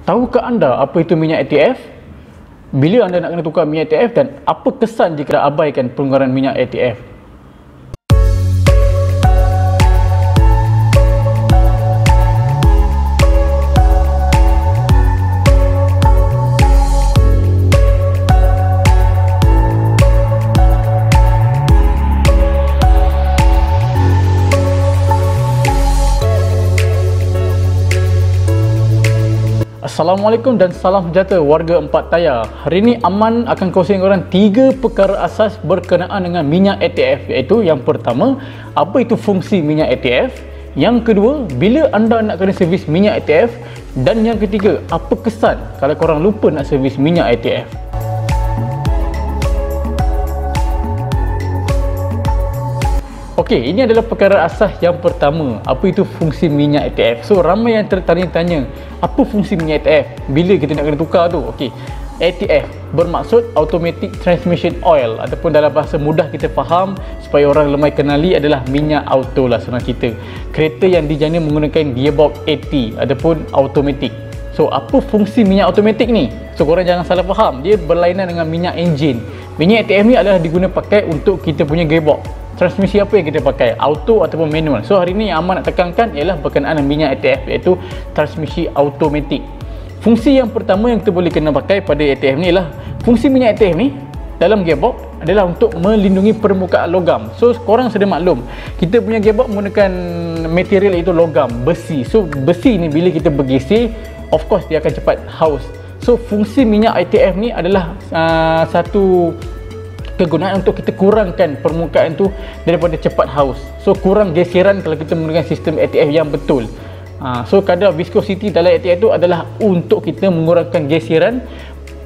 Tahukah anda apa itu minyak ATF? Bila anda nak kena tukar minyak ATF dan apa kesan jika abaikan pelanggaran minyak ATF? Assalamualaikum dan salam sejahtera warga Empat Tayar. Hari ini Aman akan kongsi dengan korang 3 perkara asas berkenaan dengan minyak ATF, iaitu yang pertama, apa itu fungsi minyak ATF, yang kedua, bila anda nak kena servis minyak ATF, dan yang ketiga, apa kesan kalau korang lupa nak servis minyak ATF. Okey, ini adalah perkara asas yang pertama, apa itu fungsi minyak ATF. So, ramai yang tertanya-tanya, apa fungsi minyak ATF? Bila kita nak kena tukar tu? Okey, ATF bermaksud Automatic Transmission Oil, ataupun dalam bahasa mudah kita faham supaya orang lemai kenali adalah minyak auto lah senang kita. Kereta yang dijana menggunakan gearbox AT ataupun automatic. So, apa fungsi minyak automatic ni? So, korang jangan salah faham, dia berlainan dengan minyak enjin. Minyak ATF ni adalah diguna pakai untuk kita punya gearbox. Transmisi apa yang kita pakai, auto ataupun manual. So hari ni yang Aman nak tekankan ialah berkenaan dengan minyak ATF, iaitu transmisi automatik. Fungsi yang pertama yang kita boleh kena pakai pada ATF ni ialah, fungsi minyak ATF ni dalam gearbox adalah untuk melindungi permukaan logam. So korang sudah maklum, kita punya gearbox menggunakan material iaitu logam, besi. So besi ni bila kita bergeser, of course dia akan cepat haus. So fungsi minyak ATF ni adalah satu kegunaan untuk kita kurangkan permukaan tu daripada cepat haus. So kurang geseran kalau kita menggunakan sistem ATF yang betul. So kadar viscosity dalam ATF tu adalah untuk kita mengurangkan geseran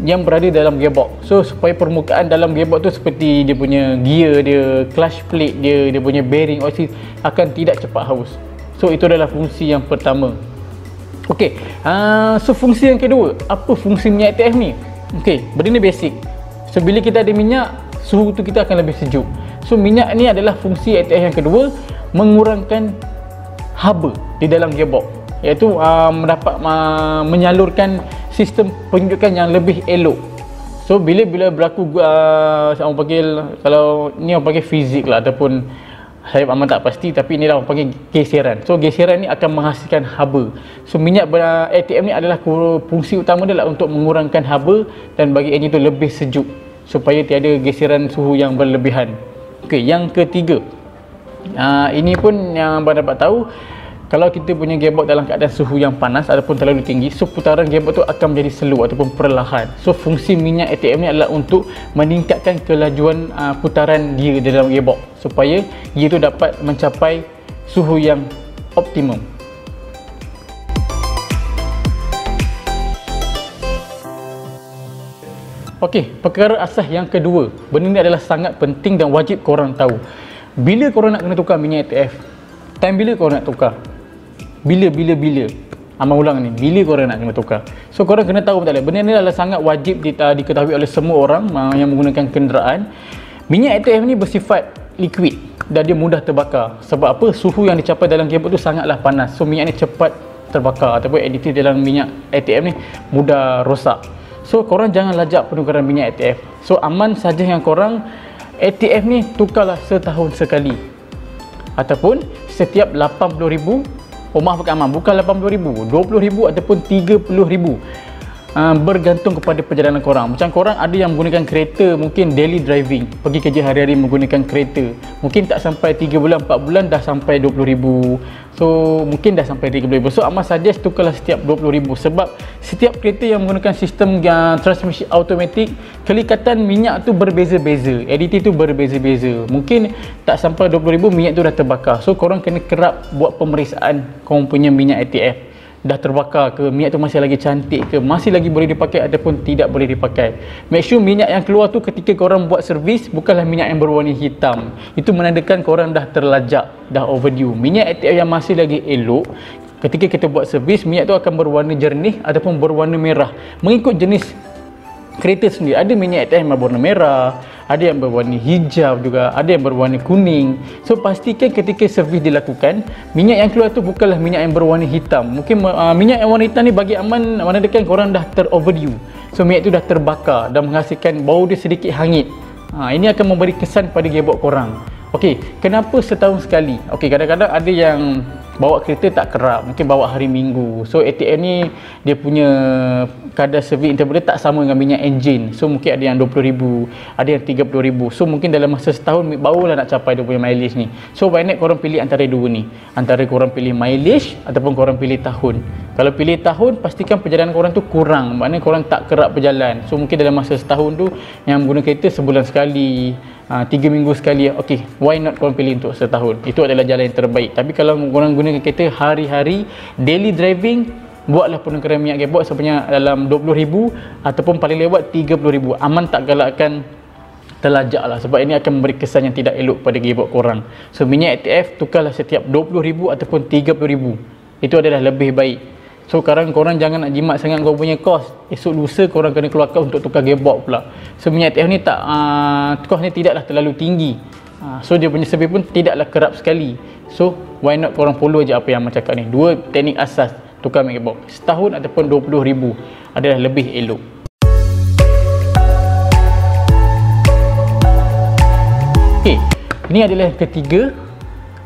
yang berada dalam gearbox. So supaya permukaan dalam gearbox tu seperti dia punya gear dia, clutch plate dia, dia punya bearing oil akan tidak cepat haus. So itu adalah fungsi yang pertama. Okey, so fungsi yang kedua, apa fungsi minyak ATF ni? Okey, benda ni basic. So bila kita ada minyak, suhu tu kita akan lebih sejuk. So minyak ni adalah fungsi ATF yang kedua, mengurangkan haba di dalam gearbox, iaitu dapat menyalurkan sistem penyejukan yang lebih elok. So bila berlaku orang panggil, kalau ni orang panggil fizik lah, ataupun saya amat tak pasti, tapi inilah orang panggil geseran. So geseran ni akan menghasilkan haba. So minyak ATF ni adalah fungsi utama dia lah untuk mengurangkan haba dan bagi engine tu lebih sejuk, supaya tiada geseran suhu yang berlebihan. Okey, yang ketiga, ini pun yang abang dapat tahu, kalau kita punya gearbox dalam keadaan suhu yang panas ataupun terlalu tinggi, so putaran gearbox tu akan menjadi slow ataupun perlahan. So fungsi minyak ATF ni adalah untuk meningkatkan kelajuan putaran gear di dalam gearbox, supaya gear tu dapat mencapai suhu yang optimum. Okey, perkara asas yang kedua, benda ni adalah sangat penting dan wajib korang tahu. Bila korang nak kena tukar minyak ATF, time bila korang nak tukar? Bila Aman ulang ni, bila korang nak kena tukar? So korang kena tahu betul, benda ni adalah sangat wajib diketahui oleh semua orang yang menggunakan kenderaan. Minyak ATF ni bersifat liquid dan dia mudah terbakar. Sebab apa? Suhu yang dicapai dalam gearbox tu sangatlah panas. So minyak ni cepat terbakar, ataupun aditif dalam minyak ATF ni mudah rosak. So korang jangan lajak penukaran minyak ATF. So aman saja yang korang ATF ni tukarlah setahun sekali, ataupun setiap 80,000. Maaf Pak Aman, bukan 80,000, 20,000 ataupun 30,000. Bergantung kepada perjalanan korang. Macam korang ada yang menggunakan kereta, mungkin daily driving, pergi kerja hari-hari menggunakan kereta, mungkin tak sampai 3 bulan 4 bulan dah sampai 20,000. So mungkin dah sampai 30,000. So Amal suggest tukarlah setiap 20,000, sebab setiap kereta yang menggunakan sistem transmisi automatik, kelikatan minyak tu berbeza-beza, aditif tu berbeza-beza. Mungkin tak sampai 20,000 minyak tu dah terbakar. So korang kena kerap buat pemeriksaan korang punya minyak ATF. Dah terbakar ke, minyak tu masih lagi cantik ke, masih lagi boleh dipakai ataupun tidak boleh dipakai. Make sure minyak yang keluar tu ketika korang buat servis bukanlah minyak yang berwarna hitam. Itu menandakan korang dah terlajak, dah overdue. Minyak ATF yang masih lagi elok, ketika kita buat servis, minyak tu akan berwarna jernih ataupun berwarna merah, mengikut jenis kereta sendiri. Ada minyak ATF yang berwarna merah, ada yang berwarna hijau juga, ada yang berwarna kuning. So pastikan ketika servis dilakukan, minyak yang keluar tu bukanlah minyak yang berwarna hitam. Mungkin minyak yang warna hitam ni bagi aman mana dekat korang dah ter-overdew. So minyak tu dah terbakar dan menghasilkan bau dia sedikit hangit. Ini akan memberi kesan pada gearbox korang. Okey, kenapa setahun sekali? Okey, kadang-kadang ada yang bawa kereta tak kerap, mungkin bawa hari Minggu. So ATF ni dia punya kadar servis interval dia tak sama dengan minyak enjin. So mungkin ada yang 20,000, ada yang 30,000. So mungkin dalam masa setahun barulah nak capai dia punya mileage ni. So why not korang pilih antara dua ni? Antara korang pilih mileage ataupun korang pilih tahun. Kalau pilih tahun, pastikan perjalanan korang tu kurang, maknanya korang tak kerap berjalan. So mungkin dalam masa setahun tu yang guna kereta sebulan sekali, 3 minggu sekali. Okey, why not korang pilih untuk setahun? Itu adalah jalan yang terbaik. Tapi kalau korang gunakan kereta hari-hari, daily driving, buatlah penukaran minyak gearbox sebanyak dalam 20,000 ataupun paling lewat 30,000. Aman tak galakkan terlajak lah, sebab ini akan memberi kesan yang tidak elok pada gearbox korang. So minyak ATF tukarlah setiap 20,000 ataupun 30,000. Itu adalah lebih baik. So sekarang korang jangan nak jimat sangat korang punya kos. Esok lusa korang kena keluar kos untuk tukar gearbox pula. So minyak ATF ni tak kos ni tidaklah terlalu tinggi. So dia punya servis pun tidaklah kerap sekali. So why not korang follow je apa yang Amar cakap ni. Dua teknik asas tukar minyak gearbox. Setahun ataupun 20,000 adalah lebih elok. Okey, ini adalah yang ketiga.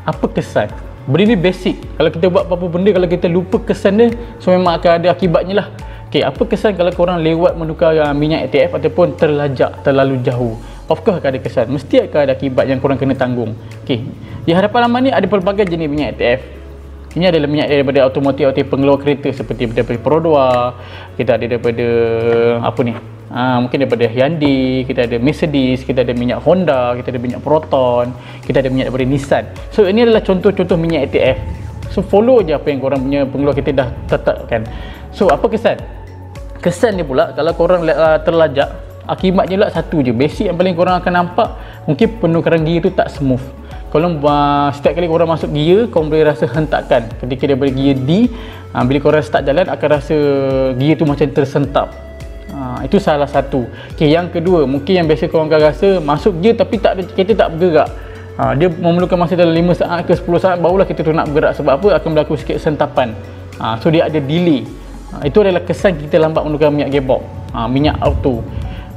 Apa kesan? Benda ni basic. Kalau kita buat apa-apa benda, kalau kita lupa kesan dia, so memang akan ada akibatnya lah. Okey, apa kesan kalau korang lewat menukar minyak ATF ataupun terlajak terlalu jauh? Of course akan ada kesan. Mesti akan ada akibat yang korang kena tanggung. Okey, di hadapan Amar ni ada pelbagai jenis minyak ATF. Ini adalah minyak daripada automotif pengeluar kereta seperti daripada Perodua, kita ada daripada apa ni? Mungkin daripada Hyundai, kita ada Mercedes, kita ada minyak Honda, kita ada minyak Proton, kita ada minyak daripada Nissan. So ini adalah contoh-contoh minyak ATF. So follow je apa yang korang punya pengeluar kereta dah tetapkan. So apa kesan? Kesan dia pula kalau korang terlajak, akibatnya pula satu je. Basic yang paling korang akan nampak, mungkin penukaran gear tu tak smooth. Kalau setiap kali korang masuk gear, korang boleh rasa hentakan. Ketika daripada gear D, bila korang start jalan akan rasa gear tu macam tersentap. Itu salah satu. Okay, yang kedua, mungkin yang biasa korang akan rasa masuk gear tapi kereta tak bergerak. Dia memerlukan masa dalam 5 saat ke 10 saat barulah kereta tu nak bergerak. Sebab apa? Akan berlaku sikit sentapan. So dia ada delay. Itu adalah kesan kita lambat menukar minyak gearbox, minyak auto.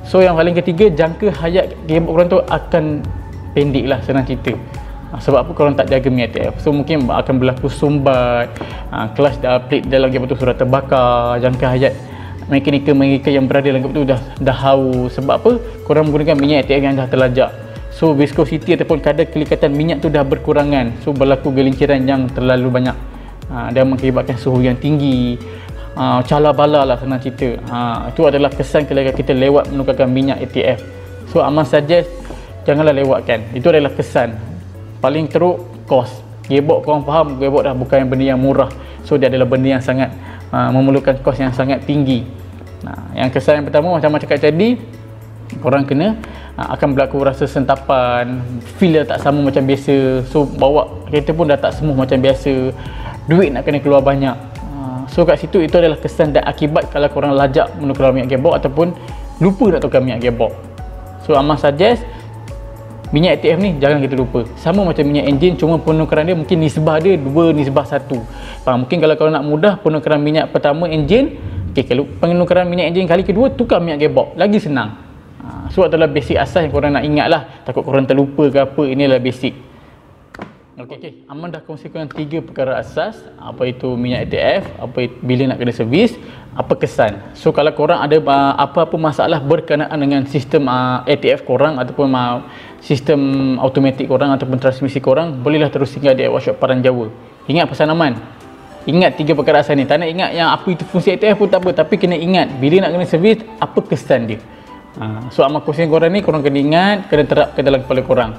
So yang paling ketiga, jangka hayat gearbox korang tu akan pendek lah, senang cerita. Sebab apa? Korang tak jaga minyak ATF. So mungkin akan berlaku sumbat, clutch plate dalam gearbox tu sudah terbakar, jangka hayat mekanikal yang berada dalam gearbox tu dah haus. Sebab apa? Korang menggunakan minyak ATF yang dah terlajak. So viscosity ataupun kadar kelikatan minyak tu dah berkurangan. So berlaku gelinciran yang terlalu banyak, dan mengakibatkan suhu yang tinggi, cala bala lah senang cerita. Itu adalah kesan kalau kita lewat menukarkan minyak ATF. So Amar suggest janganlah lewatkan. Itu adalah kesan. Paling teruk, kos. Gearbox korang faham, gearbox dah bukan benda yang murah. So dia adalah benda yang sangat memerlukan kos yang sangat tinggi. Yang kesan yang pertama macam Amar cakap tadi, korang kena akan berlaku rasa sentapan, feel dia tak sama macam biasa. So bawa kereta pun dah tak smooth macam biasa, duit nak kena keluar banyak. So kat situ itu adalah kesan dan akibat kalau korang lajak menukar minyak gearbox ataupun lupa nak tukar minyak gearbox. So Amar suggest minyak ATF ni jangan kita lupa. Sama macam minyak enjin, cuma penukaran dia mungkin nisbah dia 2:1. Mungkin kalau korang nak mudah, penukaran minyak pertama enjin, kalau penukaran minyak enjin kali kedua, tukar minyak gearbox, lagi senang. So adalah basic asas yang korang nak ingat lah. Takut korang terlupa ke apa, inilah basic. Okey, Amar dah kongsikan 3 perkara asas. Apa itu minyak ATF, bila nak kena servis, apa kesan. So kalau korang ada apa-apa masalah berkenaan dengan sistem ATF korang ataupun sistem automatik korang ataupun transmisi korang, bolehlah terus singgah di workshop Padang Jawa. Ingat pesan Aman, ingat 3 perkara asas ni. Tak nak ingat yang apa itu fungsi ATF pun tak apa, tapi kena ingat bila nak kena servis, apa kesan dia. So Amar kongsikan korang ni, korang kena ingat, kena terapkan dalam kepala korang.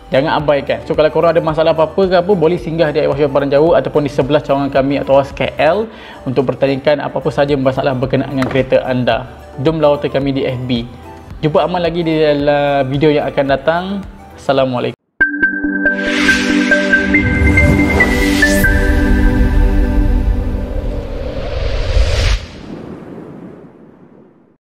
Jangan abaikan. So kalau korang ada masalah apa-apa ke apa, boleh singgah di workshop Padang Jawa ataupun di sebelah cawangan kami atau KL untuk bertanyakan apa-apa saja masalah berkenaan dengan kereta anda. Jom lawatan kami di FB. Jumpa Aman lagi di dalam video yang akan datang. Assalamualaikum.